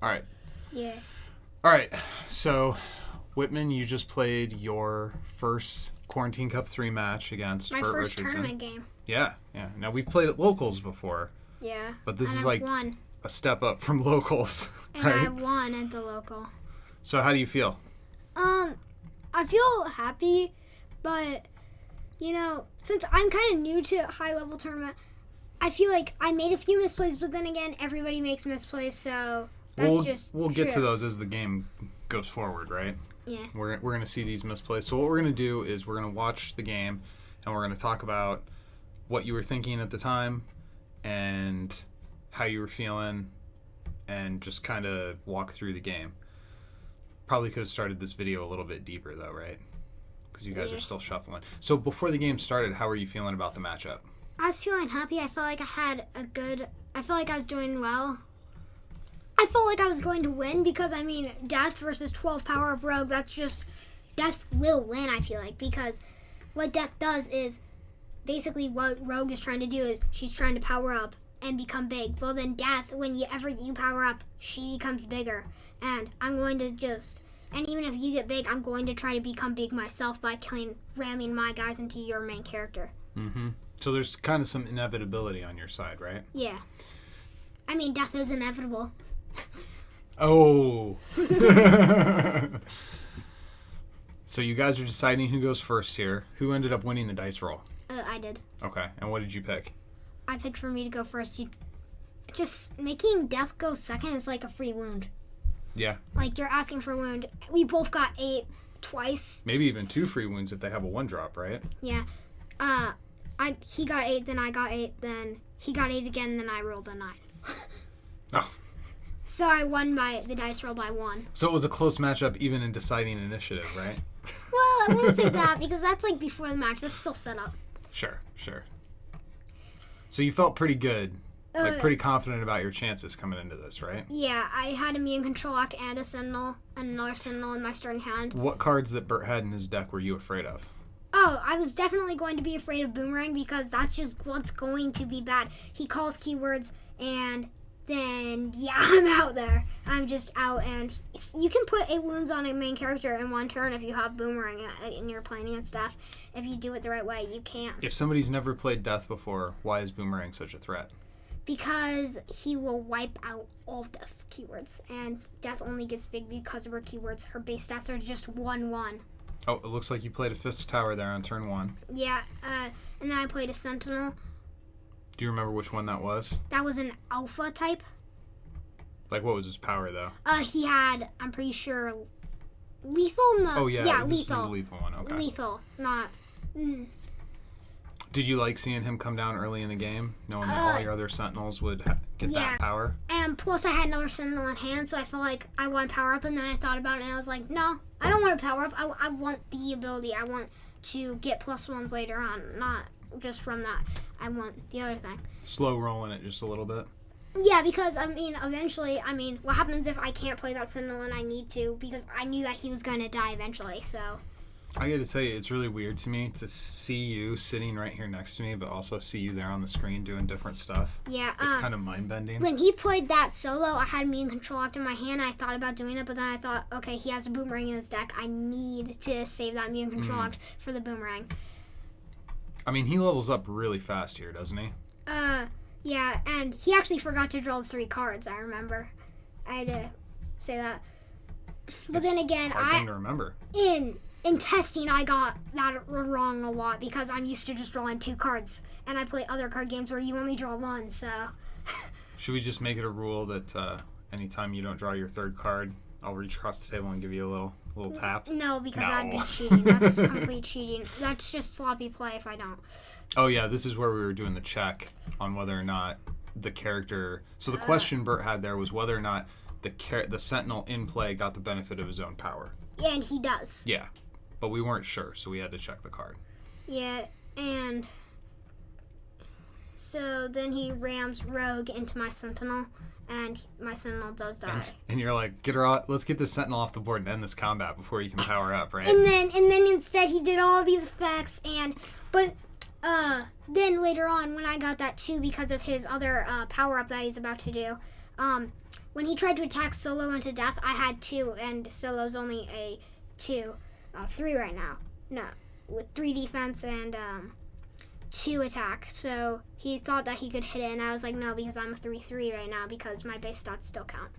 All right. Yeah. All right. So, Whitman, you just played your first Quarantine Cup 3 match against My Burt first Richardson. tournament game. Yeah. Now, we've played at locals before. Yeah. But this and is I've like won. a step up from locals. And right? I won at the local. So, how do you feel? I feel happy, but, since I'm kind of new to high-level tournament, I feel like I made a few misplays, but then again, everybody makes misplays, so that's we'll get to those as the game goes forward, right? Yeah. We're going to see these misplays. So what we're going to do is we're going to watch the game, and we're going to talk about what you were thinking at the time and how you were feeling, and just kind of walk through the game. Probably could have started this video a little bit deeper, though, right? Because you guys are still shuffling. So before the game started, how were you feeling about the matchup? I was feeling happy. I felt like I felt like I was doing well. I felt like I was going to win because, Death versus 12 power-up Rogue, Death will win, I feel like, because what Death does is, basically what Rogue is trying to do is, she's trying to power up and become big. Well, then Death, whenever you power up, she becomes bigger. And I'm going to and even if you get big, I'm going to try to become big myself by ramming my guys into your main character. Mm-hmm. So there's kind of some inevitability on your side, right? Yeah. Death is inevitable. Oh. So you guys are deciding who goes first here. Who ended up winning the dice roll? I did. Okay. And what did you pick? I picked for me to go first. Just making Death go second is like a free wound. Yeah. Like, you're asking for a wound. We both got 8 twice. Maybe even 2 free wounds if they have a 1-drop, right? Yeah. He got 8, then I got 8, then he got 8 again, then I rolled a 9. Oh. So I won the dice roll by 1. So it was a close matchup even in deciding initiative, right? Well, I wouldn't say that because that's like before the match. That's still set up. Sure. So you felt pretty good. Pretty confident about your chances coming into this, right? Yeah, I had a Immune Control Act and a Sentinel, and another Sentinel in my starting hand. What cards that Burt had in his deck were you afraid of? Oh, I was definitely going to be afraid of Boomerang because that's just what's going to be bad. He calls keywords, and then, I'm out there. I'm just out, and you can put 8 wounds on a main character in 1 turn if you have Boomerang in your planning and stuff. If you do it the right way, you can. If somebody's never played Death before, why is Boomerang such a threat? Because he will wipe out all of Death's keywords, and Death only gets big because of her keywords. Her base stats are just 1/1. Oh, it looks like you played a Fist Tower there on turn 1. Yeah, and then I played a Sentinel. Do you remember which one that was? That was an Alpha type. Like, what was his power, though? He had, I'm pretty sure, lethal? No. Oh, yeah, Yeah, this is lethal. the lethal one, okay. Lethal, not... Did you like seeing him come down early in the game, knowing that all your other Sentinels would get that power? And plus I had another Sentinel in hand, so I felt like I want to power up, and then I thought about it, and I was like, no, I don't want to power up. I want the ability. I want to get +1s later on, not just from that. I want the other thing. Slow rolling it just a little bit? Yeah, because, eventually, what happens if I can't play that Sentinel and I need to, because I knew that he was going to die eventually, so... I gotta tell you, it's really weird to me to see you sitting right here next to me, but also see you there on the screen doing different stuff. Yeah. It's kind of mind-bending. When he played that solo, I had Immune Control Act in my hand. I thought about doing it, but then I thought, okay, he has a Boomerang in his deck. I need to save that Immune Control Act for the Boomerang. He levels up really fast here, doesn't he? Yeah, and he actually forgot to draw 3 cards, I remember. I had to say that. But then again, hard thing to remember. In testing, I got that wrong a lot because I'm used to just drawing 2 cards, and I play other card games where you only draw 1, so... Should we just make it a rule that anytime you don't draw your 3rd card, I'll reach across the table and give you a little tap? No, because that'd be cheating. That's complete cheating. That's just sloppy play if I don't. Oh, yeah, this is where we were doing the check on whether or not the character... So the question Burt had there was whether or not the Sentinel in play got the benefit of his own power. Yeah, and he does. Yeah. But we weren't sure, so we had to check the card. Yeah, and so then he rams Rogue into my Sentinel, and my Sentinel does die. And you're like, let's get this Sentinel off the board and end this combat before you can power up, right? And then instead he did all these effects, but then later on when I got that too because of his other power up that he's about to do, when he tried to attack Solo into death, I had 2, and Solo's only a 2. 3 right now. No, with 3 defense and 2 attack. So he thought that he could hit it, and I was like, no, because I'm a 3-3 right now because my base stats still count.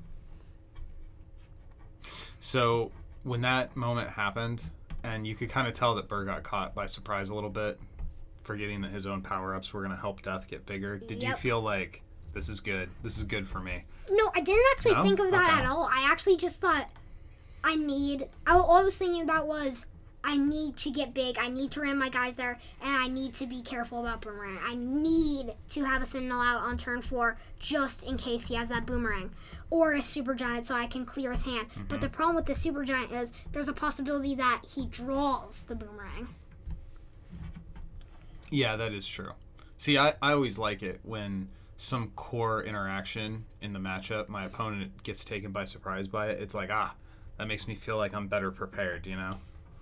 So when that moment happened, and you could kind of tell that Burt got caught by surprise a little bit, forgetting that his own power-ups were going to help Death get bigger, did you feel like, this is good for me? No, I didn't actually think of that at all. I actually just thought all I was thinking about was I need to get big, I need to ram my guys there, and I need to be careful about boomerang. I need to have a Sentinel out on turn 4 just in case he has that boomerang. Or a Super Giant so I can clear his hand. Mm-hmm. But the problem with the Super Giant is there's a possibility that he draws the boomerang. Yeah, that is true. See, I always like it when some core interaction in the matchup, my opponent gets taken by surprise by it. It's like, that makes me feel like I'm better prepared, you know?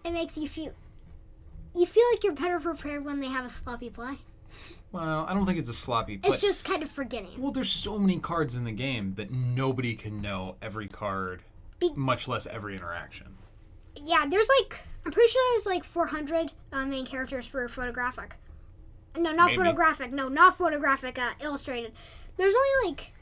It makes you feel like you're better prepared when they have a sloppy play. Well, I don't think it's a sloppy play. It's just kind of forgetting. Well, there's so many cards in the game that nobody can know every card, much less every interaction. Yeah, I'm pretty sure there's like 400 main characters for photographic. No, not photographic. No, not photographic, illustrated. There's only like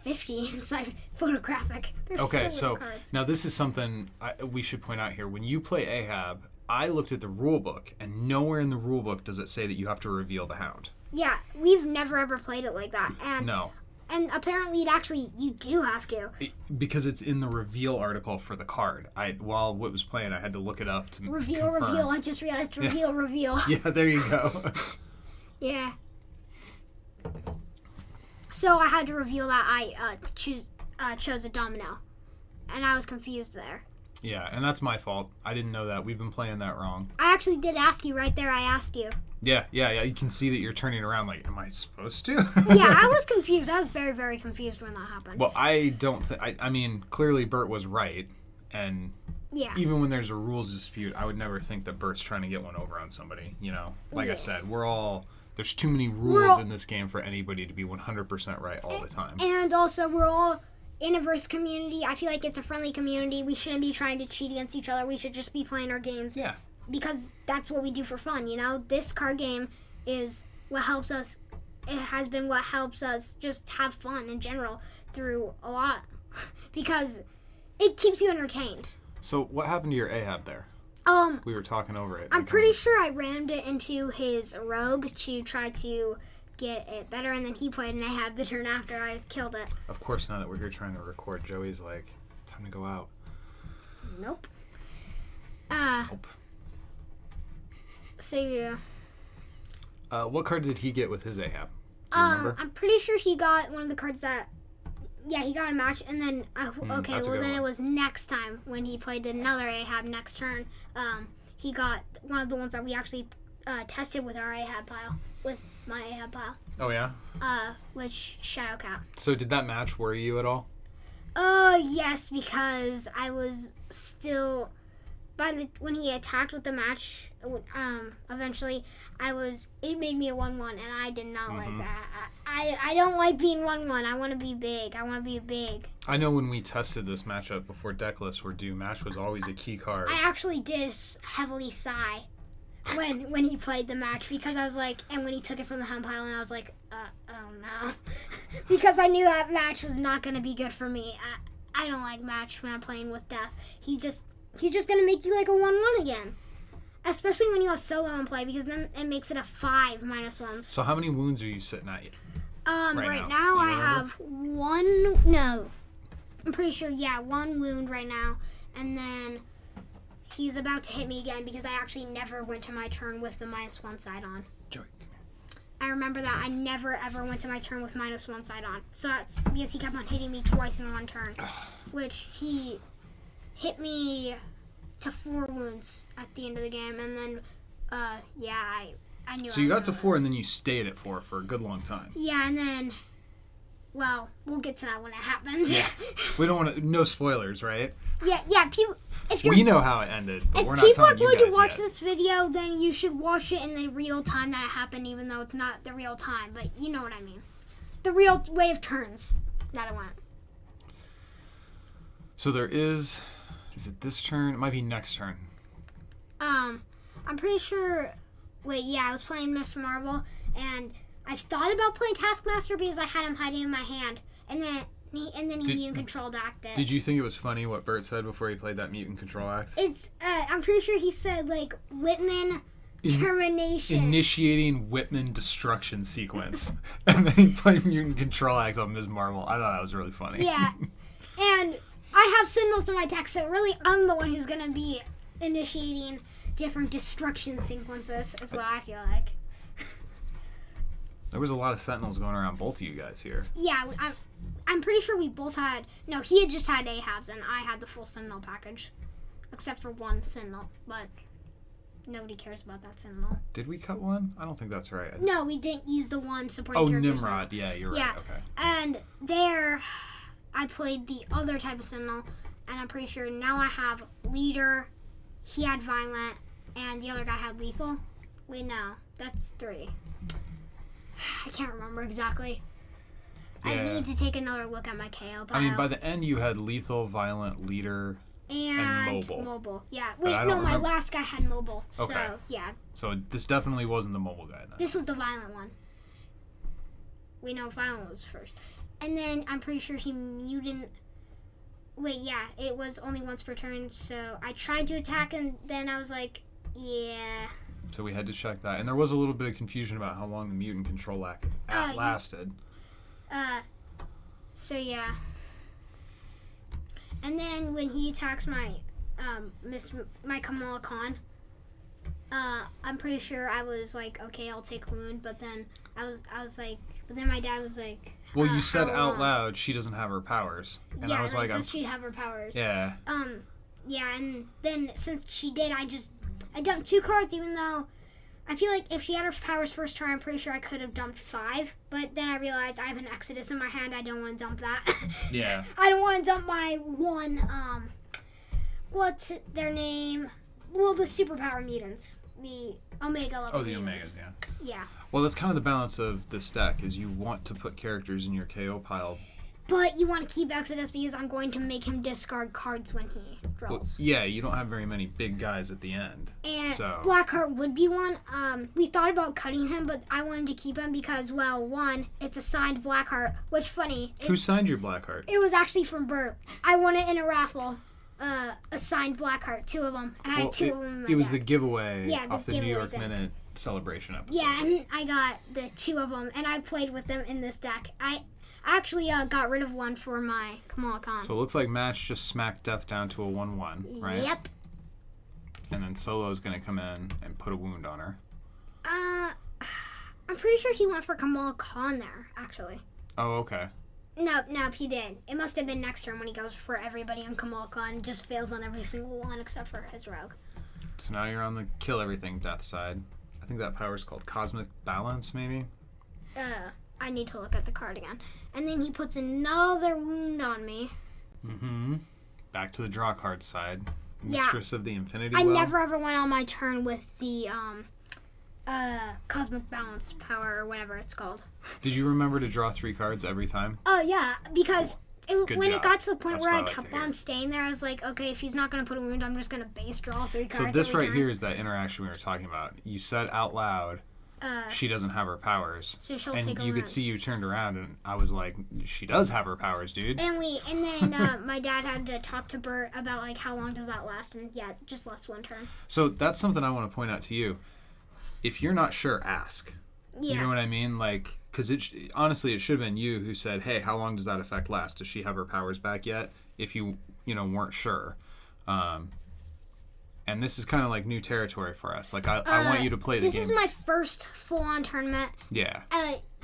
50 inside photographic. There's okay, so many cards. Now this is something we should point out here. When you play Ahab, I looked at the rule book, and nowhere in the rule book does it say that you have to reveal the Hound. Yeah, we've never ever played it like that. And no. And apparently you do have to. Because it's in the reveal article for the card. While Whit was playing, I had to look it up to confirm. Reveal. I just realized reveal. Yeah, there you go. Yeah. So I had to reveal that I chose a domino, and I was confused there. Yeah, and that's my fault. I didn't know that. We've been playing that wrong. I actually did ask you right there. I asked you. Yeah. You can see that you're turning around like, am I supposed to? Yeah, I was confused. I was very, very confused when that happened. Well, I don't think... I mean, clearly Burt was right, and yeah. Even when there's a rules dispute, I would never think that Burt's trying to get one over on somebody, you know? Like I said, there's too many rules in this game for anybody to be 100% right all the time. And also, we're all in a verse community. I feel like it's a friendly community. We shouldn't be trying to cheat against each other. We should just be playing our games. Yeah. Because that's what we do for fun, you know? This card game is what helps us. It has been what helps us just have fun in general through a lot. Because it keeps you entertained. So what happened to your Ahab there? We were talking over it. I'm pretty sure I rammed it into his rogue to try to get it better, and then he played an Ahab the turn after I killed it. Of course, now that we're here trying to record, Joey's like, time to go out. Nope. Nope. So, yeah. What card did he get with his Ahab? Do you remember? I'm pretty sure he got one of the cards that... Yeah, he got a match, and then... it was next time when he played another Ahab next turn. He got one of the ones that we actually tested with our Ahab pile. With my Ahab pile. Oh, yeah? Which Shadowcat. So did that match worry you at all? Yes, because I was still... when he attacked with the match, eventually, it made me a 1-1, and I did not like that. I don't like being 1-1. I want to be big. I want to be big. I know when we tested this matchup before deck lists were due, match was always a key card. I actually did heavily sigh when he played the match, because I was like, and when he took it from the home pile, and I was like, oh no. Because I knew that match was not going to be good for me. I don't like match when I'm playing with death. He's just going to make you like a 1-1 again. Especially when you have solo in play, because then it makes it a 5 -1s. So how many wounds are you sitting at? Right now I have 1... No. I'm pretty sure, 1 wound right now. And then he's about to hit me again, because I actually never went to my turn with the -1 side on. Joey, come here. I remember that I never ever went to my turn with -1 side on. So that's because he kept on hitting me twice in one turn. Which he hit me to 4 wounds at the end of the game, and then I knew. So you got to 4, and then you stayed at 4 for a good long time. Yeah, and then, well, we'll get to that when it happens. Yeah, we don't want to. No spoilers, right? Yeah. We know how it ended, but we're not telling you guys yet. If people are going to watch this video, then you should watch it in the real time that it happened, even though it's not the real time. But you know what I mean. The real way of turns that it went. So there is it this turn? It might be next turn. I'm pretty sure. Wait, yeah, I was playing Miss Marvel, and I thought about playing Taskmaster because I had him hiding in my hand, and then he mutant controlled acted. Did you think it was funny what Burt said before he played that mutant control act? It's I'm pretty sure he said like Whitman termination, initiating Whitman destruction sequence, and then he played mutant control act on Ms. Marvel. I thought that was really funny. Yeah, and I have Sentinels in my deck, so really I'm the one who's gonna be initiating different destruction sequences. Is what I feel like. There was a lot of Sentinels going around both of you guys here. Yeah, I'm pretty sure we both had. No, he had just had Ahab's, and I had the full Sentinel package, except for one Sentinel. But nobody cares about that Sentinel. Did we cut one? I don't think that's right. No, we didn't use the one supporting character. Nimrod. Sentinel. Yeah, you're right. Yeah. Okay. And there, I played the other type of Sentinel, and I'm pretty sure now I have Leader. He had Violent, and the other guy had Lethal. Wait, no, that's 3. I can't remember exactly. Yeah. I need to take another look at my KO pile. I mean, by the end, you had Lethal, Violent, Leader, and Mobile. Yeah. Wait, no, my last guy had Mobile. Okay. So, yeah. So this definitely wasn't the Mobile guy then. This was the Violent one. We know Violent was first. And then I'm pretty sure he mutant... Wait, yeah. It was only once per turn, so I tried to attack, and then I was like, yeah... So we had to check that. And there was a little bit of confusion about how long the mutant control act lasted. So yeah. And then when he attacks my my Kamala Khan, I'm pretty sure I was like, okay, I'll take wound, but then I was like, but then my dad was like, well, you said out loud she doesn't have her powers. And yeah, I was like, does she have her powers? Yeah. Yeah, and then since she did, I dumped 2 cards, even though I feel like if she had her powers first turn, I'm pretty sure I could have dumped 5. But then I realized I have an Exodus in my hand. I don't want to dump that. Yeah. I don't want to dump my one, what's their name? Well, the superpower mutants. The Omega level the mutants. Omegas, yeah. Yeah. Well, that's kind of the balance of this deck, is you want to put characters in your KO pile. But you want to keep Exodus because I'm going to make him discard cards when he draws. Well, yeah, you don't have very many big guys at the end. And so. Blackheart would be one. We thought about cutting him, but I wanted to keep him because, well, one, it's a signed Blackheart, which funny. Who signed your Blackheart? It was actually from Burt. I won it in a raffle. A signed Blackheart, 2 of them, and I had 2 of them in my It was deck. The giveaway off the giveaway New York thing. Minute celebration episode. Yeah, and I got the 2 of them, and I played with them in this deck. I actually got rid of one for my Kamala Khan. So it looks like Match just smacked Death down to a 1-1, right? Yep. And then Solo's going to come in and put a wound on her. I'm pretty sure he went for Kamala Khan there, actually. Oh, okay. Nope, he did. It must have been next turn when he goes for everybody on Kamala Khan. Just fails on every single one except for his rogue. So now you're on the kill everything death side. I think that power is called Cosmic Balance, maybe? I need to look at the card again. And then he puts another wound on me. Mm-hmm. Back to the draw card side. Yeah. Mistress of the Infinity I Well. never ever went on my turn with the Cosmic Balance power or whatever it's called. Did you remember to draw 3 cards every time? Oh, yeah, because when it got to the point That's where what I I like kept to hear. on staying there, I was like, okay, if he's not going to put a wound, I'm just going to base draw 3 cards. So this every right turn. here is that interaction we were talking about. You said out loud, she doesn't have her powers. So she'll and take a you could wound. see you turned around, and I was like, she does have her powers, dude. And then my dad had to talk to Burt about, like, how long does that last? And, yeah, it just lasts 1 turn. So that's something I want to point out to you. If you're not sure, ask. Yeah. You know what I mean? Like, because honestly, it should have been you who said, hey, how long does that effect last? Does she have her powers back yet? If you weren't sure. And this is kind of like new territory for us. Like, I want you to play the game. This is my first full-on tournament. Yeah.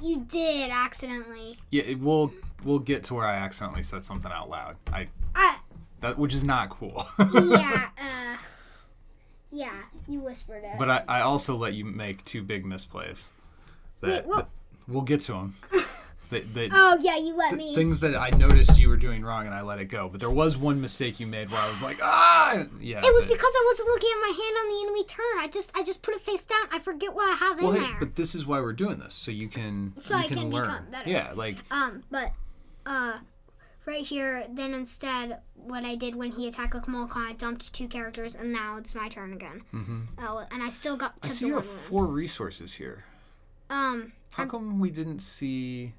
You did accidentally. Yeah, we'll get to where I accidentally said something out loud. Which is not cool. Yeah, you whispered it. But I also let you make 2 big misplays. That we'll get to them. Oh, yeah, you let me. Things that I noticed you were doing wrong and I let it go. But there was one mistake you made where I was like, yeah. It was because I wasn't looking at my hand on the enemy turn. I just put it face down. I forget what I have in there. But this is why we're doing this, so you can learn. Become better. Yeah, like. But right here. Then instead, what I did when he attacked the Kamal Khan, I dumped 2 characters, and now it's my turn again. Mm-hmm. And I still got. I see you have 4 resources here. How come we didn't see?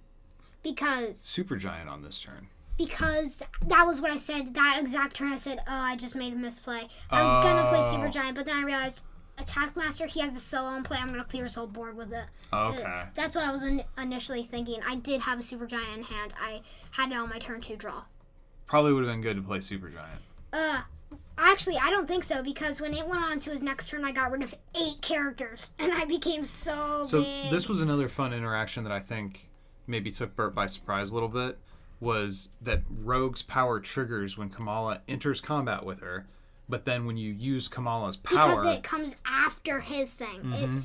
Because Supergiant on this turn. Because that was what I said. That exact turn, I said, "Oh, I just made a misplay." I was gonna play Supergiant, but then I realized. A Taskmaster, he has the solo in play. I'm going to clear his whole board with it. Okay. That's what I was initially thinking. I did have a Supergiant in hand. I had it on my turn 2 draw. Probably would have been good to play Supergiant. Actually, I don't think so, because when it went on to his next turn, I got rid of 8 characters, and I became so big. So this was another fun interaction that I think maybe took Burt by surprise a little bit, was that Rogue's power triggers when Kamala enters combat with her. But then when you use Kamala's power... Because it comes after his thing. Mm-hmm.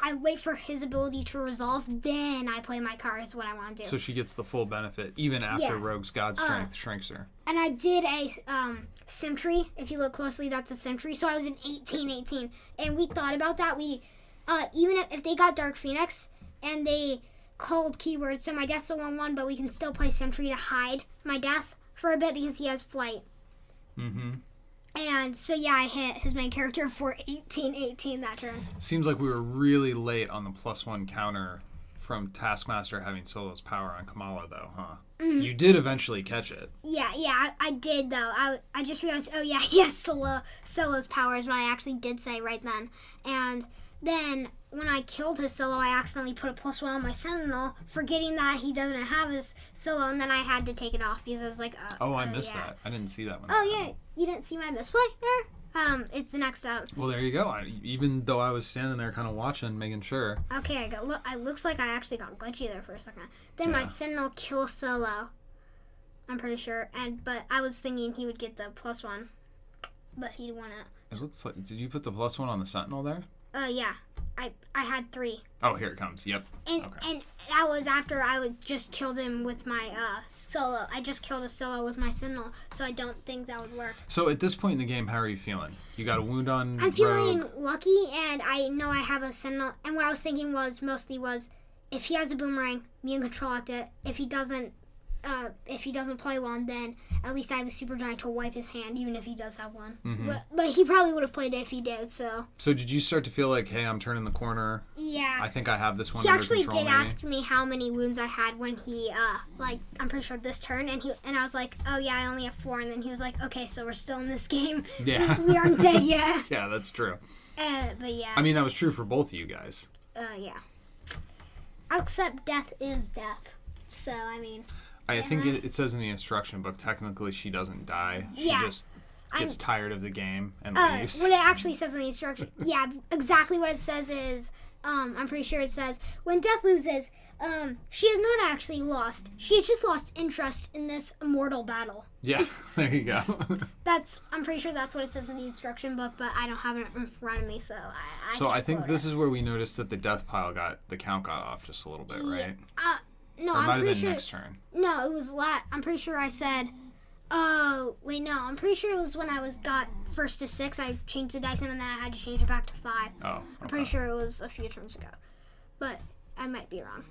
I wait for his ability to resolve, then I play my card is what I want to do. So she gets the full benefit, even after Rogue's God Strength shrinks her. And I did a Sentry. If you look closely, that's a Sentry. So I was in 18-18. And we thought about that. We even if they got Dark Phoenix, and they called keywords, so my death's a 1/1, but we can still play Sentry to hide my death for a bit because he has flight. Mm-hmm. And so, yeah, I hit his main character for 18-18 that turn. Seems like we were really late on the +1 counter from Taskmaster having Solo's power on Kamala, though, huh? Mm-hmm. You did eventually catch it. Yeah, I did, though. I just realized, oh, yeah, he has Solo's power is what I actually did say right then. And then when I killed his Solo, I accidentally put a +1 on my Sentinel, forgetting that he doesn't have his Solo, and then I had to take it off because I was like, I missed that. I didn't see that one. Oh, yeah. You didn't see my misplay there? It's next up. Well, there you go. Even though I was standing there kind of watching, making sure. Okay, it looks like I actually got glitchy there for a second. Then my Sentinel kills Solo. I'm pretty sure. But I was thinking he would get the +1. But he won it. It looks like... Did you put the +1 on the Sentinel there? Yeah. I had 3. Oh, here it comes. Yep. And that was after I just killed him with my Solo. I just killed a Solo with my Sentinel, so I don't think that would work. So at this point in the game, how are you feeling? You got a wound on I'm feeling Rogue. lucky, and I know I have a Sentinel. And what I was thinking was, if he has a Boomerang, me and Control Act it. If he doesn't play one, then at least I have a Supergiant to wipe his hand, even if he does have one. Mm-hmm. But he probably would have played it if he did, so... So did you start to feel like, hey, I'm turning the corner? Yeah. I think I have this one He under actually control, did maybe? ask me how many wounds I had when he, I'm pretty sure this turn, and I was like, oh yeah, I only have 4, and then he was like, okay, so we're still in this game. Yeah. We aren't dead yet. Yeah, that's true. But yeah. I mean, that was true for both of you guys. Yeah. Except death is death. So, I mean... I think it says in the instruction book, technically she doesn't die. She just gets tired of the game and leaves. What it actually says in the instruction, yeah, exactly what it says is, I'm pretty sure it says, when Death loses, she has not actually lost. She has just lost interest in this immortal battle. Yeah, there you go. I'm pretty sure that's what it says in the instruction book, but I don't have it in front of me, so I So can't I think quote this it. is where we noticed that the death pile the count got off just a little bit, right? No, or it might I'm have pretty been sure. next turn. No, it was I'm pretty sure I said. Oh wait, no. I'm pretty sure it was when I got first to 6. I changed the dice and then I had to change it back to 5. Oh, okay. I'm pretty sure it was a few turns ago, but I might be wrong.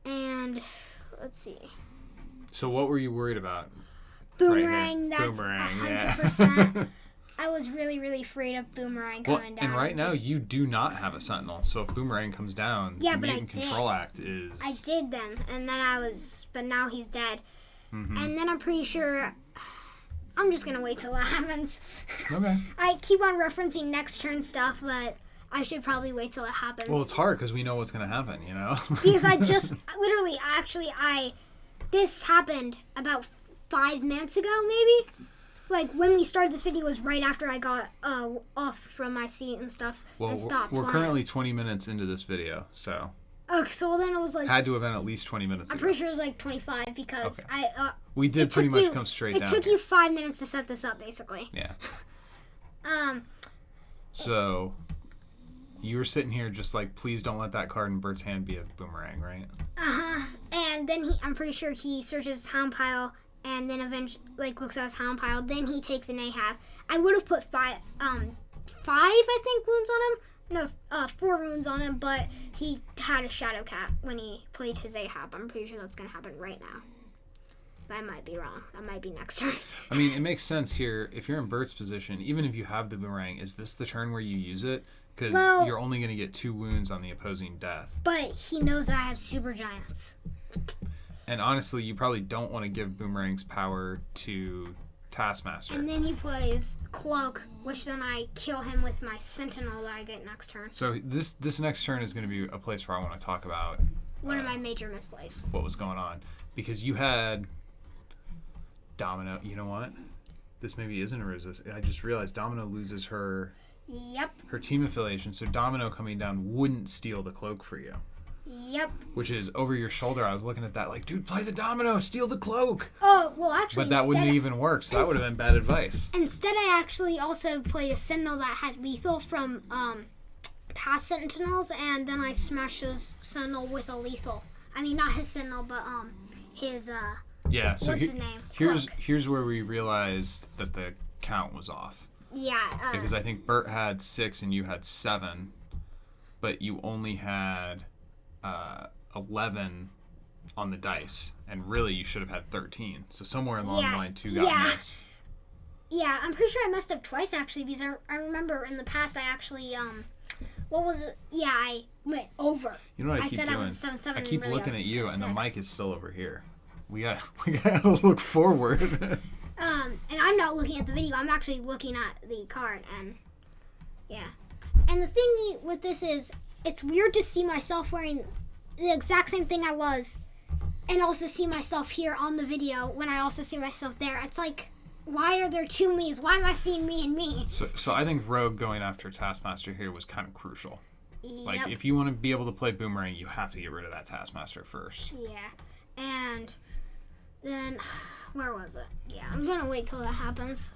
And let's see. So what were you worried about? Boomerang. Right, That's Boomerang, 100%. Yeah. I was really, really afraid of Boomerang coming down. And right now you do not have a Sentinel, so if Boomerang comes down, yeah, the but Mutant Control Act is... I did then, and then but now he's dead. Mm-hmm. And then I'm pretty sure... I'm just going to wait till that happens. Okay. I keep on referencing next turn stuff, but I should probably wait till it happens. Well, it's hard because we know what's going to happen, you know? Because I just... This happened about 5 minutes ago, maybe? Like, when we started this video was right after I got off from my seat and stuff and stopped we're flying. currently 20 minutes into this video, so... Okay, so then it was like... Had to have been at least 20 minutes I'm ago. pretty sure it was like 25 because we did pretty much come straight down. It took you 5 minutes to set this up, basically. Yeah. So, you were sitting here just like, please don't let that card in Bert's hand be a Boomerang, right? Uh-huh. And then I'm pretty sure he searches his hound pile and then eventually, looks at his hound pile. Then he takes an Ahab. I would have put 5, I think, wounds on him. No, 4 wounds on him, but he had a Shadow Cat when he played his Ahab. I'm pretty sure that's going to happen right now. But I might be wrong. That might be next turn. I mean, it makes sense here. If you're in Burt's position, even if you have the boomerang, is this the turn where you use it? Because you're only going to get 2 wounds on the opposing death. But he knows that I have super giants. And honestly, you probably don't want to give boomerangs power to Taskmaster. And then he plays Cloak, which then I kill him with my Sentinel that I get next turn. So this next turn is going to be a place where I want to talk about one of my major misplays. What was going on. Because you had Domino. You know what? This maybe isn't a resist. I just realized Domino loses her team affiliation. So Domino coming down wouldn't steal the cloak for you. Yep. Which is over your shoulder. I was looking at that like, dude, play the Domino, steal the cloak. Oh, well, actually. But that wouldn't even work, so that would have been bad advice. Instead, I actually also played a Sentinel that had lethal from past Sentinels, and then I smashed his Sentinel with a lethal. I mean, not his Sentinel, but his, yeah, so what's his name? Here's where we realized that the count was off. Yeah. Because I think Burt had 6 and you had 7, but you only had 11 on the dice, and really you should have had 13. So somewhere along the line 2 got missed. Yeah, I'm pretty sure I messed up twice actually, because I remember in the past I actually what was it? Yeah, I went over. You know what I keep doing? I was 7-7. I keep really looking at you, 6-6. and the mic is still over here. We got to look forward. And I'm not looking at the video. I'm actually looking at the card, and yeah. And the thing with this is, it's weird to see myself wearing the exact same thing I was, and also see myself here on the video when I also see myself there. It's like, why are there 2 me's? Why am I seeing me and me? So I think Rogue going after Taskmaster here was kind of crucial. Yep. Like, if you want to be able to play Boomerang, you have to get rid of that Taskmaster first. Yeah. And then, where was it? Yeah, I'm going to wait till that happens.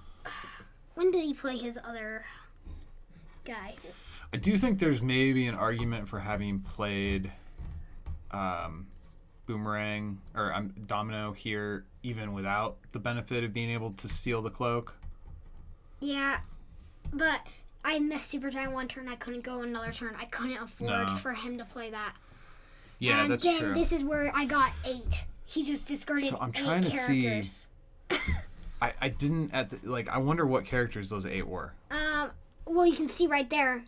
When did he play his other guy? I do think there's maybe an argument for having played Boomerang or Domino here even without the benefit of being able to steal the cloak. Yeah, but I missed Super Giant one turn. I couldn't go another turn. I couldn't afford for him to play that. Yeah, and that's then true. This is where I got 8. He just discarded 8 characters. So I'm trying to see. I didn't I wonder what characters those 8 were. Well, you can see right there,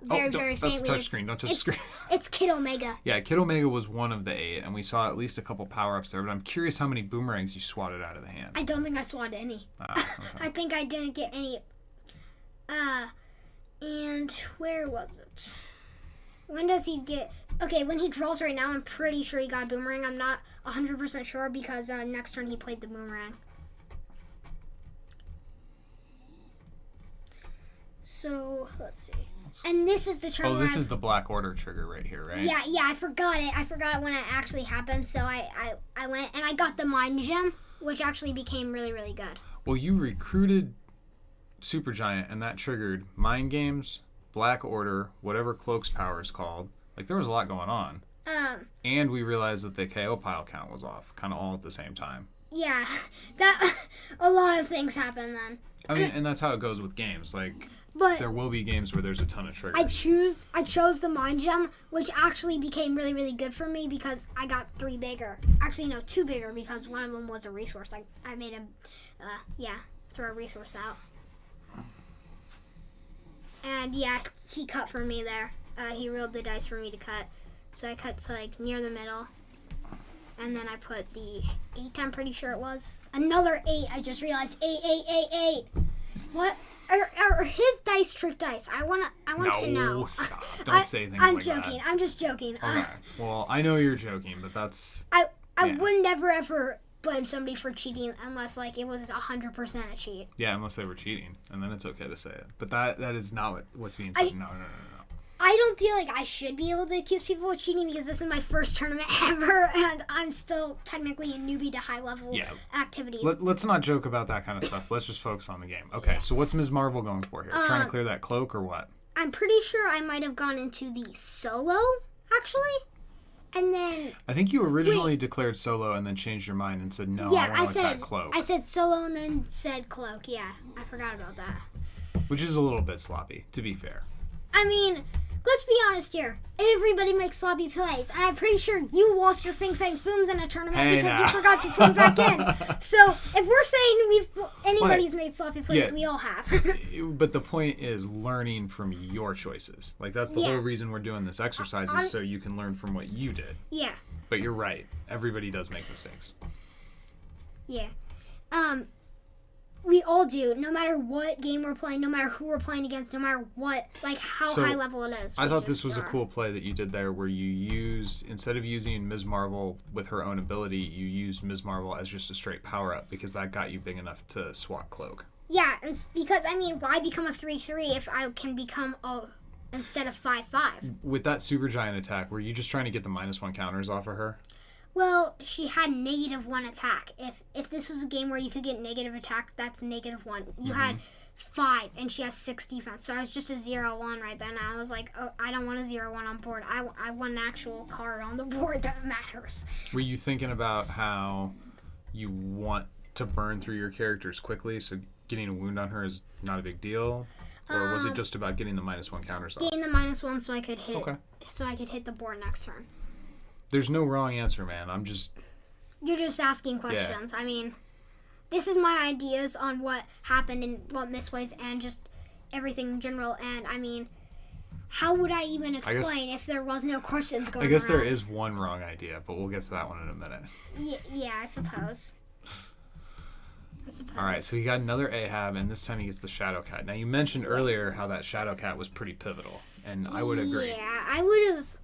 very faintly. That's touch screen. Don't touch screen. It's Kid Omega. Yeah, Kid Omega was one of the 8, and we saw at least a couple power-ups there, but I'm curious how many boomerangs you swatted out of the hand. I don't think I swatted any. Okay. I think I didn't get any. And where was it? When does he get... Okay, when he draws right now, I'm pretty sure he got a boomerang. I'm not 100% sure because next turn he played the boomerang. So, let's see. And this is the turn Oh, this is the Black Order trigger right here, right? Yeah, I forgot it. I forgot when it actually happened, so I went and I got the Mind Gem, which actually became really, really good. Well, you recruited Supergiant, and that triggered Mind Games, Black Order, whatever Cloak's power is called. Like, there was a lot going on. And we realized that the KO pile count was off, kind of all at the same time. Yeah, that a lot of things happened then. I mean, and that's how it goes with games. But there will be games where there's a ton of triggers. I chose the Mind Gem, which actually became really, really good for me because I got 3 bigger. Actually, no, 2 bigger because one of them was a resource. I made him, throw a resource out. And yeah, he cut for me there. He rolled the dice for me to cut. So I cut to near the middle. And then I put the 8, I'm pretty sure it was. Another 8, I just realized. 8. What? Are his dice trick dice? I want to know. No, stop. Don't say things like that. I'm joking. I'm just joking. Okay. Well, I know you're joking, but that's... I would never, ever blame somebody for cheating unless, it was 100% a cheat. Yeah, unless they were cheating. And then it's okay to say it. But that is not what's being said. No. I don't feel like I should be able to accuse people of cheating because this is my first tournament ever, and I'm still technically a newbie to high-level activities. Let's not joke about that kind of stuff. Let's just focus on the game. Okay, so what's Ms. Marvel going for here? Trying to clear that cloak or what? I'm pretty sure I might have gone into the solo, actually. And then... I think you originally declared solo and then changed your mind and said, no, I want to attack cloak. I said solo and then said cloak. Yeah, I forgot about that. Which is a little bit sloppy, to be fair. I mean... let's be honest here. Everybody makes sloppy plays. I'm pretty sure you lost your Fing Fang Fooms in a tournament because you forgot to put them back in. So if we're saying anybody's made sloppy plays, we all have. But the point is learning from your choices. Like, that's the whole reason we're doing this exercise is so you can learn from what you did. Yeah. But you're right. Everybody does make mistakes. Yeah. We all do, no matter what game we're playing, no matter who we're playing against, no matter what, like how high level it is. I thought this was a cool play that you did there where you used, instead of using Ms. Marvel with her own ability, you used Ms. Marvel as just a straight power-up because that got you big enough to swat Cloak. Yeah, because, I mean, why become a 3-3 if I can become instead of 5-5? With that Supergiant attack, were you just trying to get the -1 counters off of her? Well, she had -1 attack. If this was a game where you could get negative attack, that's -1. You had 5, and she has 6 defense. So I was just a 0-1 right then. I was like, oh, I don't want a 0-1 on board. I want an actual card on the board that matters. Were you thinking about how you want to burn through your characters quickly, so getting a wound on her is not a big deal? Or was it just about getting the -1 counters off? Getting the -1 so I could hit. Okay. So I could hit the board next turn. There's no wrong answer, man. You're just asking questions. Yeah. I mean, this is my ideas on what happened and what misplays and just everything in general. And, I mean, how would I even explain if there was no questions going on? I guess there is one wrong idea, but we'll get to that one in a minute. Yeah, I suppose. All right, so he got another Ahab, and this time he gets the Shadow Cat. Now, you mentioned earlier how that Shadow Cat was pretty pivotal, and I would agree. Yeah, I would have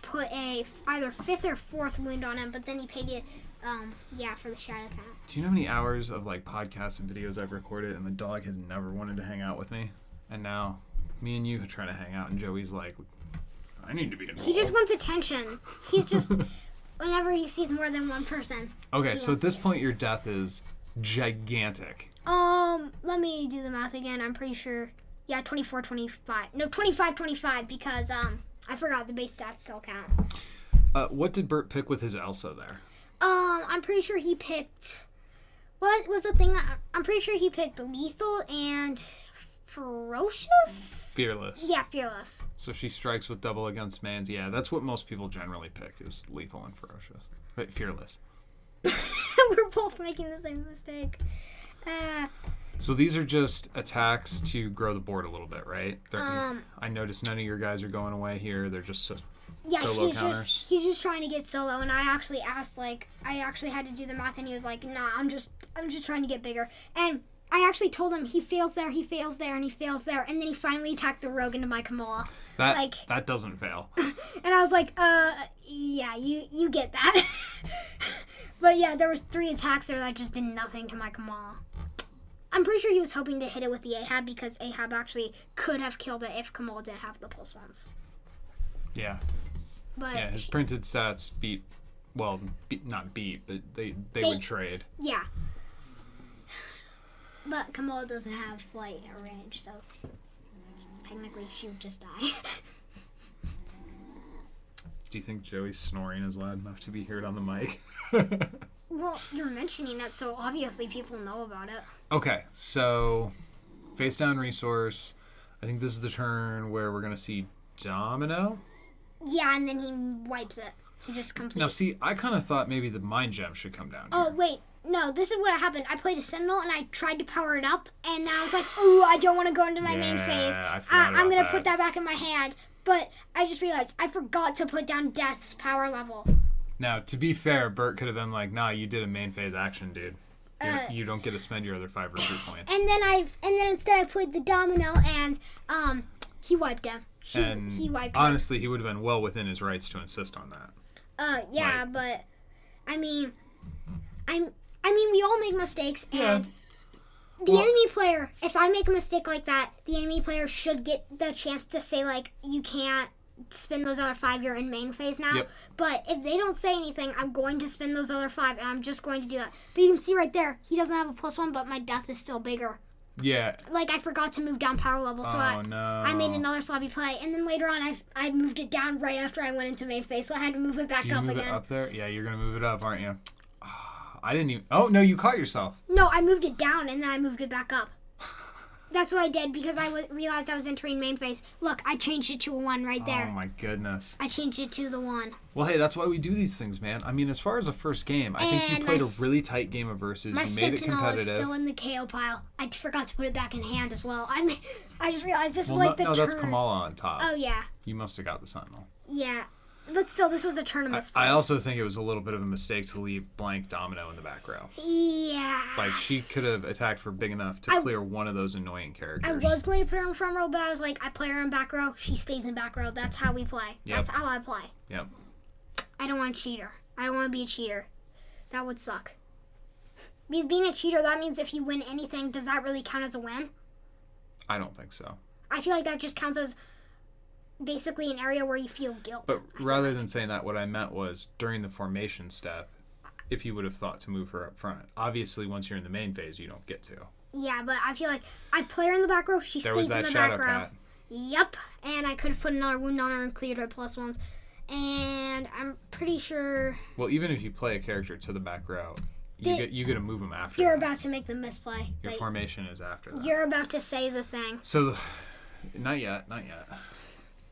put either 5th or 4th wound on him, but then he paid it, for the Shadow Cat. Do you know how many hours of podcasts and videos I've recorded, and the dog has never wanted to hang out with me, and now me and you are trying to hang out, and Joey's like, I need to be involved. He just wants attention. He's just whenever he sees more than one person. Okay, so at this point, your death is gigantic. Let me do the math again. I'm pretty sure. Yeah, 24, 25. No, 25, 25 because I forgot the base stats still count. What did Burt pick with his Elsa there? I'm pretty sure he picked. What was the thing? I'm pretty sure he picked lethal and ferocious. Fearless. Yeah, fearless. So she strikes with double against mans. Yeah, that's what most people generally pick is lethal and ferocious. But fearless. We're both making the same mistake. So these are just attacks to grow the board a little bit, right? I noticed none of your guys are going away here. They're just solo counters. He's just trying to get solo, and I actually asked, I actually had to do the math, and he was like, nah, I'm just trying to get bigger. And I actually told him he fails there, and he fails there, and then he finally attacked the rogue into my Kamala. That doesn't fail. And I was like, yeah, you get that. But yeah, there was 3 attacks there that just did nothing to my Kamala. I'm pretty sure he was hoping to hit it with the Ahab because Ahab actually could have killed it if Kamala didn't have the +1s. Yeah. But yeah, his printed stats not beat, but they would trade. Yeah. But Kamala doesn't have a range, so technically she would just die. Do you think Joey's snoring is loud enough to be heard on the mic? Well, you're mentioning it, so obviously people know about it. Okay, so face down resource. I think this is the turn where we're going to see Domino. Yeah, and then he wipes it. He just completes. Now, see, I kind of thought maybe the Mind Gem should come down here. Wait. No, this is what happened. I played a Sentinel, and I tried to power it up, and I was like, ooh, I don't want to go into my main phase. I'm going to put that back in my hand. But I just realized I forgot to put down Death's power level. Now, to be fair, Burt could have been like, nah, you did a main phase action, dude. You don't get to spend your other 5 recruit points. And then instead I played the Domino, and he wiped him. He wiped him. Honestly, he would have been well within his rights to insist on that. Yeah, but I mean, we all make mistakes, and the enemy player, if I make a mistake like that, the enemy player should get the chance to say, you can't spin those other 5, you're in main phase now. Yep. But if they don't say anything, I'm going to spin those other 5, and I'm just going to do that. But you can see right there, he doesn't have a +1, but my death is still bigger. Yeah. I forgot to move down power level, so I made another sloppy play, and then later on I moved it down right after I went into main phase, so I had to move it back up again. Do you move it up there? Yeah, you're going to move it up, aren't you? I didn't even... Oh, no, you caught yourself. No, I moved it down, and then I moved it back up. That's what I did because I realized I was entering main phase. Look, I changed it to a 1 right there. Oh, my goodness. I changed it to the 1. Well, hey, that's why we do these things, man. I mean, as far as a first game, I think you played a really tight game of versus. My You made it Sentinel competitive. is still in the KO pile. I forgot to put it back in hand as well. I just realized this is No, the turn. that's Kamala on top. Oh, yeah. You must have got the Sentinel. Yeah. But still, this was a tournament. I also think it was a little bit of a mistake to leave blank Domino in the back row. Yeah. Like, she could have attacked for big enough to clear one of those annoying characters. I was going to put her in front row, but I was like, I play her in back row. She stays in back row. That's how we play. Yep. That's how I play. Yep. I don't want a cheater. I don't want to be a cheater. That would suck. Because being a cheater, that means if you win anything, does that really count as a win? I don't think so. I feel like that just counts as basically an area where you feel guilt. But rather than saying that, what I meant was during the formation step, if you would have thought to move her up front. Obviously, once you're in the main phase, you don't get to. Yeah, but I feel like I play her in the back row. She stays in the back row. Cat. Yep. And I could have put another wound on her and cleared her +1s. And I'm pretty sure... Well, even if you play a character to the back row, you get to move them after. You're that. about to make the misplay. Your formation is after that. You're about to say the thing. So, not yet.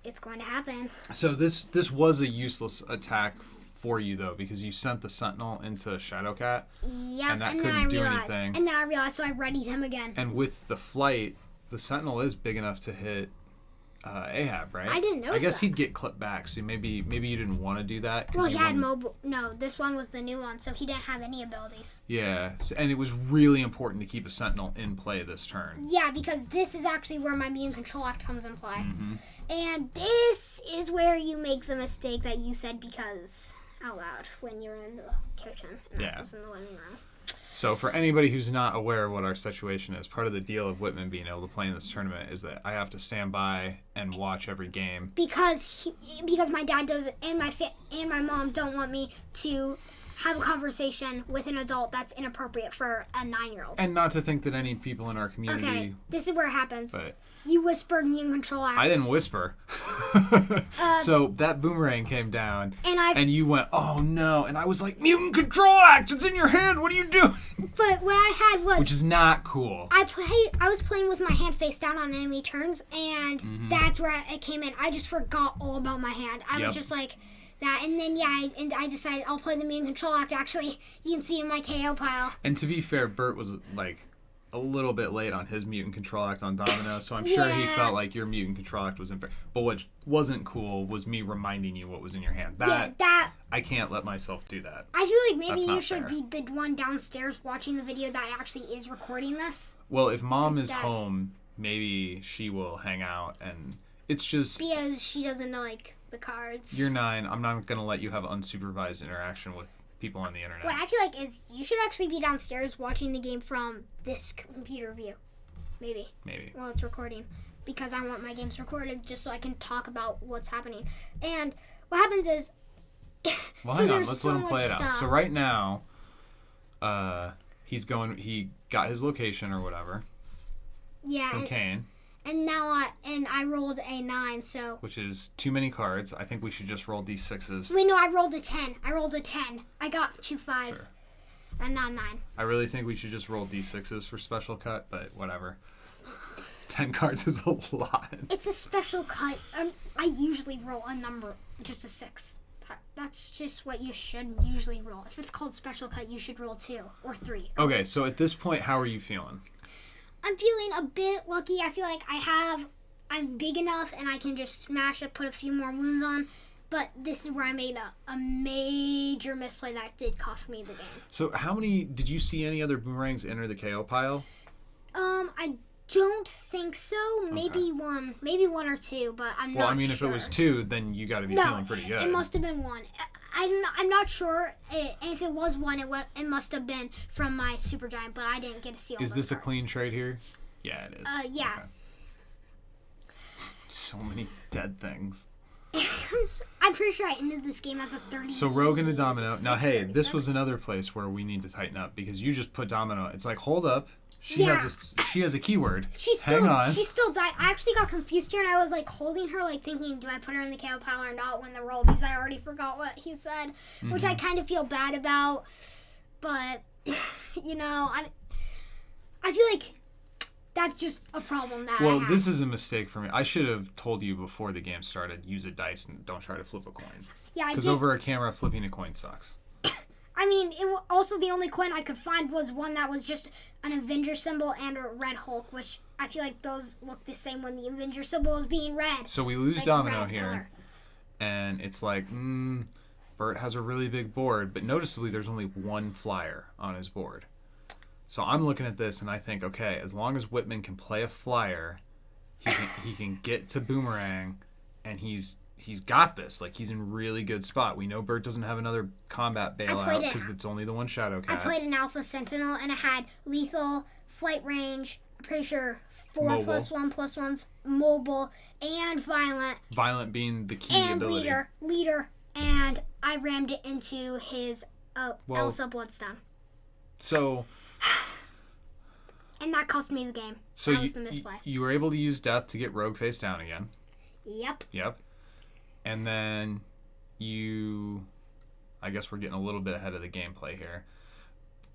It's going to happen. So this was a useless attack for you, though, because you sent the Sentinel into Shadowcat. Yep, and that then couldn't I do realized. anything. And then I realized, so I readied him again. And with the flight, the Sentinel is big enough to hit Ahab, right? I didn't notice I guess that. he'd get clipped back, so maybe you didn't want to do that. Well, he had mobile. No, this one was the new one, so he didn't have any abilities. Yeah, and it was really important to keep a Sentinel in play this turn. Yeah, because this is actually where my Immune Control Act comes in play. Mm-hmm. And this is where you make the mistake that you said because out loud when you're in the kitchen. And I was in the living room. So for anybody who's not aware of what our situation is, part of the deal of Whitman being able to play in this tournament is that I have to stand by and watch every game. Because my dad does, and my mom don't want me to have a conversation with an adult that's inappropriate for a 9-year-old. And not to think that any people in our community... Okay, this is where it happens. But you whispered Immune Control Act. I didn't whisper. So that boomerang came down, and you went, oh no. And I was like, Mutant Control Act, it's in your hand, what are you doing? But what I had was... Which is not cool. I was playing with my hand face down on enemy turns, and that's where it came in. I just forgot all about my hand. I was just like... that, and then I decided I'll play the Immune Control Act. Actually, you can see it in my KO pile. And to be fair, Burt was like a little bit late on his Mutant Control Act on Domino, so I'm sure he felt like your Mutant Control Act was unfair. But what wasn't cool was me reminding you what was in your hand. That I can't let myself do that. I feel like maybe you should fair. be the one downstairs watching the video that actually is recording this. Well, if Mom is home, maybe she will hang out, and it's just because she doesn't like the cards. You're 9. I'm not going to let you have unsupervised interaction with people on the internet. What I feel like is you should actually be downstairs watching the game from this computer view. Maybe. While it's recording. Because I want my games recorded just so I can talk about what's happening. And what happens is... well, hang on. Let's let him play it out. So right now, he got his location or whatever. Yeah. From Kane. And now I rolled a 9, so... Which is too many cards. I think we should just roll D6s. Wait, no, I rolled a 10. I got 2 5s. Sure. And not 9. I really think we should just roll D6s for special cut, but whatever. 10 cards is a lot. It's a special cut. I usually roll a number, just a 6. That's just what you should usually roll. If it's called special cut, you should roll 2 or 3. Okay, so at this point, how are you feeling? I'm feeling a bit lucky. I feel like I'm big enough and I can just smash it, put a few more wounds on. But this is where I made a major misplay that did cost me the game. So did you see any other boomerangs enter the KO pile? I don't think so. Maybe one or two, but I'm not sure. Well, I mean, if it was 2, then you got to be feeling pretty good. It must have been 1. I'm not sure. If it was 1, it must have been from my Super Giant, but I didn't get to see all Is those this cards. a clean trade here? Yeah, it is. Yeah. Okay. So many dead things. I'm pretty sure I ended this game as a 30. So Rogue into Domino. Now, hey, this was another place where we need to tighten up because you just put Domino. It's like, hold up. She has a keyword. Hang on. She still died. I actually got confused here, and I was like holding her, like thinking, do I put her in the KO pile or not win the roll? Because I already forgot what he said, which I kind of feel bad about. But I feel like that's just a problem that I Well, have. this is a mistake for me. I should have told you before the game started, use a dice and don't try to flip a coin. Yeah, I Because did. over a camera, flipping a coin sucks. I mean, also the only coin I could find was one that was just an Avenger symbol and a red Hulk, which I feel like those look the same when the Avenger symbol is being red. So we lose Like Domino red here, color. and it's like, Burt has a really big board, but noticeably there's only one flyer on his board. So I'm looking at this and I think, okay, as long as Whitman can play a flyer, he can get to Boomerang, and he's got this. Like, he's in really good spot. We know Burt doesn't have another combat bailout because it's only the one Shadow Cat. I played an Alpha Sentinel, and it had lethal, flight range, I'm pretty sure 4 Mobile. +1/+1s, mobile, and violent, Violent being the key and ability. leader, and I rammed it into his Well- Elsa Bloodstone. So And that cost me the game. So that was the misplay. you were able to use Death to get Rogue face down again. Yep. Yep. And then I guess we're getting a little bit ahead of the gameplay here.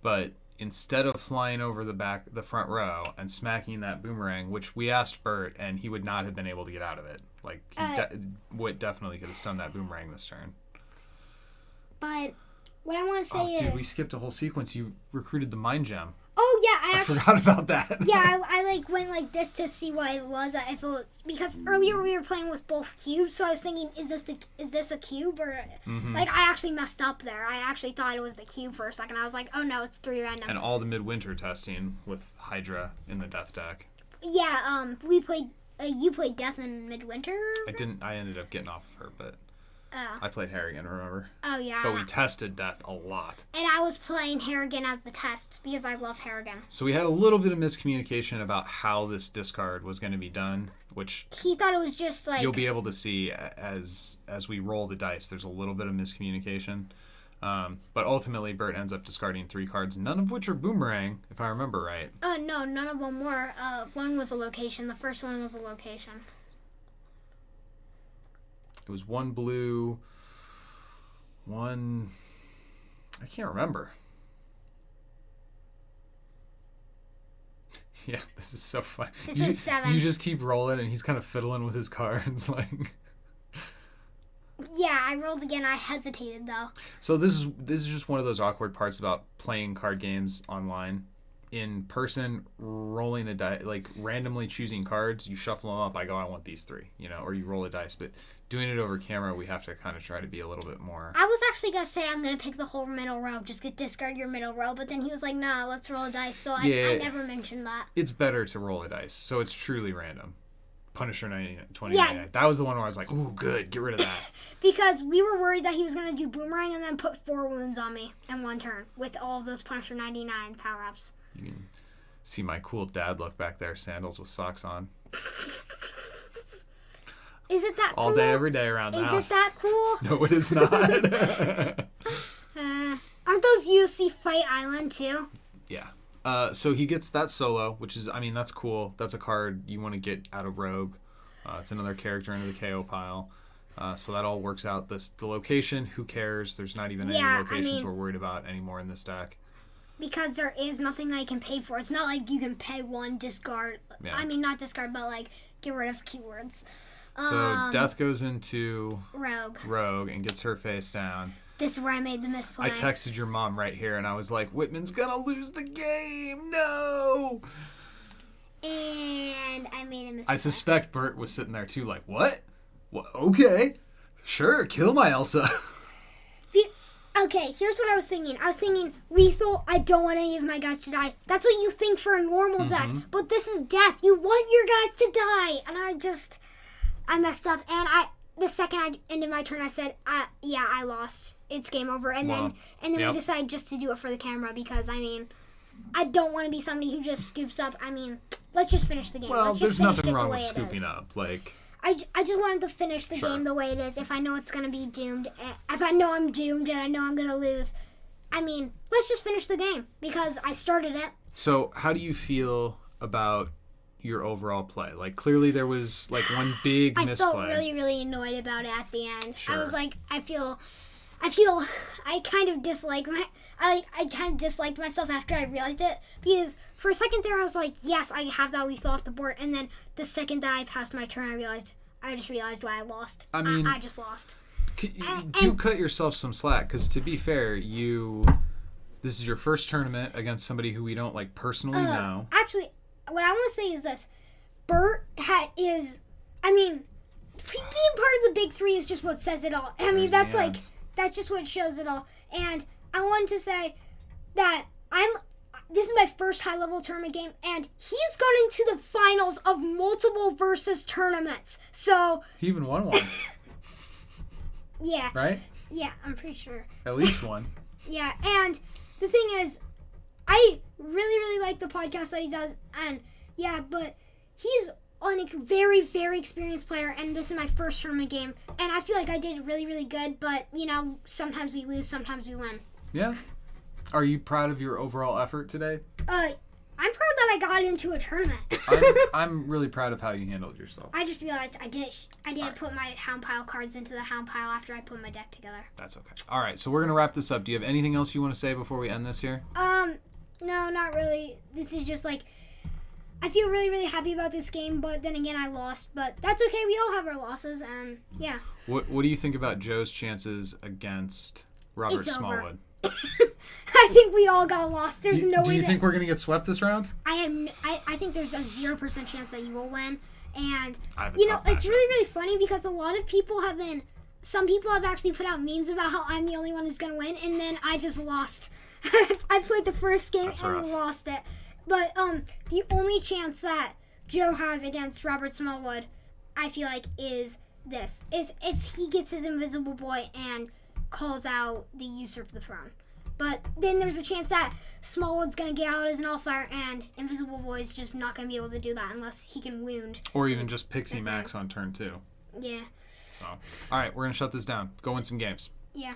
But instead of flying over the front row and smacking that boomerang, which we asked Burt, and he would not have been able to get out of it. Like, Whit definitely could have stunned that boomerang this turn. But what I want to say is... Dude, we skipped a whole sequence. You recruited the Mind Gem. Oh, yeah, I forgot about that. Yeah, I like went like this to see what it was. If it was because earlier we were playing with both cubes, so I was thinking, is this a cube or like I actually messed up there. I actually thought it was the cube for a second. I was like, oh no, it's 3 random. And all the midwinter testing with Hydra in the Death deck. Yeah, we played. You played Death in Midwinter. I didn't. I ended up getting off of her, but Oh. I played Harrigan. Remember? Oh yeah. But we tested Death a lot. And I was playing Harrigan as the test because I love Harrigan. So we had a little bit of miscommunication about how this discard was going to be done, which He thought it was just like you'll be able to see as we roll the dice. There's a little bit of miscommunication. But ultimately, Burt ends up discarding 3 cards, none of which are Boomerang, if I remember right. No, none of them were. One was a location. The first one was a location. It was 1 blue, 1... I can't remember. Yeah, this is so fun. This was 7. You just keep rolling, and he's kind of fiddling with his cards, like... Yeah, I rolled again. I hesitated though. So this is just one of those awkward parts about playing card games online. In person, rolling a die, like randomly choosing cards, you shuffle them up. I go, I want these 3, or you roll a dice. But doing it over camera, we have to kind of try to be a little bit more. I was actually gonna say I'm gonna pick the whole middle row, just discard your middle row. But then he was like, "Nah, let's roll a dice." So I never mentioned that. It's better to roll a dice, so it's truly random. Punisher 2099. Yeah. That was the one where I was like, "Ooh, good, get rid of that." Because we were worried that he was gonna do Boomerang and then put 4 wounds on me in 1 turn with all of those Punisher 99 power ups. You can see my cool dad look back there, sandals with socks on. Is it that cool? All day, every day around the house. Is it that cool? No, it is not. Aren't those UFC Fight Island too? Yeah. So he gets that solo, which is, that's cool. That's a card you want to get out of Rogue. It's another character into the KO pile. So that all works out. The location, who cares? There's not even any locations we're worried about anymore in this deck. Because there is nothing I can pay for. It's not like you can pay 1, discard. Yeah. Not discard, but like get rid of keywords. So Death goes into Rogue and gets her face down. This is where I made the misplay. I texted your mom right here, and I was like, Whitman's gonna lose the game! No! And I made a mistake. I suspect Burt was sitting there, too, like, what? Okay. Sure, kill my Elsa. Okay, here's what I was thinking. I was thinking, lethal, I don't want any of my guys to die. That's what you think for a normal deck. But this is Death. You want your guys to die. And I messed up. And the second I ended my turn, I said, I lost. It's game over. And then we decided just to do it for the camera because, I don't want to be somebody who just scoops up. Let's just finish the game. Well, Let's just there's finish nothing it wrong the with way scooping it is. up. Like, I just wanted to finish the game the way it is. If I know it's going to be doomed, if I know I'm doomed and I know I'm going to lose, let's just finish the game because I started it. So how do you feel about your overall play? Like, clearly there was, like, one big misplay. I felt really, really annoyed about it at the end. Sure. I was like, I kind of dislike I kind of disliked myself after I realized it, because for a second there I was like, yes, I have that lethal off the board, and then the second that I passed my turn, I just realized why I lost. I mean, I just lost. Do cut yourself some slack, because to be fair, this is your first tournament against somebody who we don't like personally know. Actually, what I want to say is this: Burt being part of the big three is just what says it all. I mean, that's just what shows it all. And I wanted to say that this is my first high level tournament game, and he's gone into the finals of multiple versus tournaments. So he even won one. Yeah. Right? Yeah, I'm pretty sure. At least one. Yeah, and the thing is, I really, really like the podcast that he does, and yeah, but he's a very, very experienced player, and this is my first tournament game, and I feel like I did really, really good, but, sometimes we lose, sometimes we win. Yeah. Are you proud of your overall effort today? I'm proud that I got into a tournament. I'm really proud of how you handled yourself. I just realized I didn't put my hound pile cards into the hound pile after I put my deck together. That's okay. All right, so we're going to wrap this up. Do you have anything else you want to say before we end this here? No, not really. This is just like, I feel really, really happy about this game, but then again, I lost. But that's okay. We all have our losses, and yeah. What do you think about Joe's chances against Robert Smallwood? I think we all got lost. There's no way. Do you think we're going to get swept this round? I think there's a 0% chance that you will win. And, it's really, really funny because a lot of people some people have actually put out memes about how I'm the only one who's going to win, and then I just lost. I played the first game and lost it. But the only chance that Joe has against Robert Smallwood, I feel like, is if he gets his Invisible Boy and calls out the Usurp the Throne. But then there's a chance that Smallwood's going to get out as an All-Fire, and Invisible Boy's just not going to be able to do that unless he can wound. Or even just Pixie Max on turn 2. Yeah. So, all right, we're going to shut this down. Go win some games. Yeah.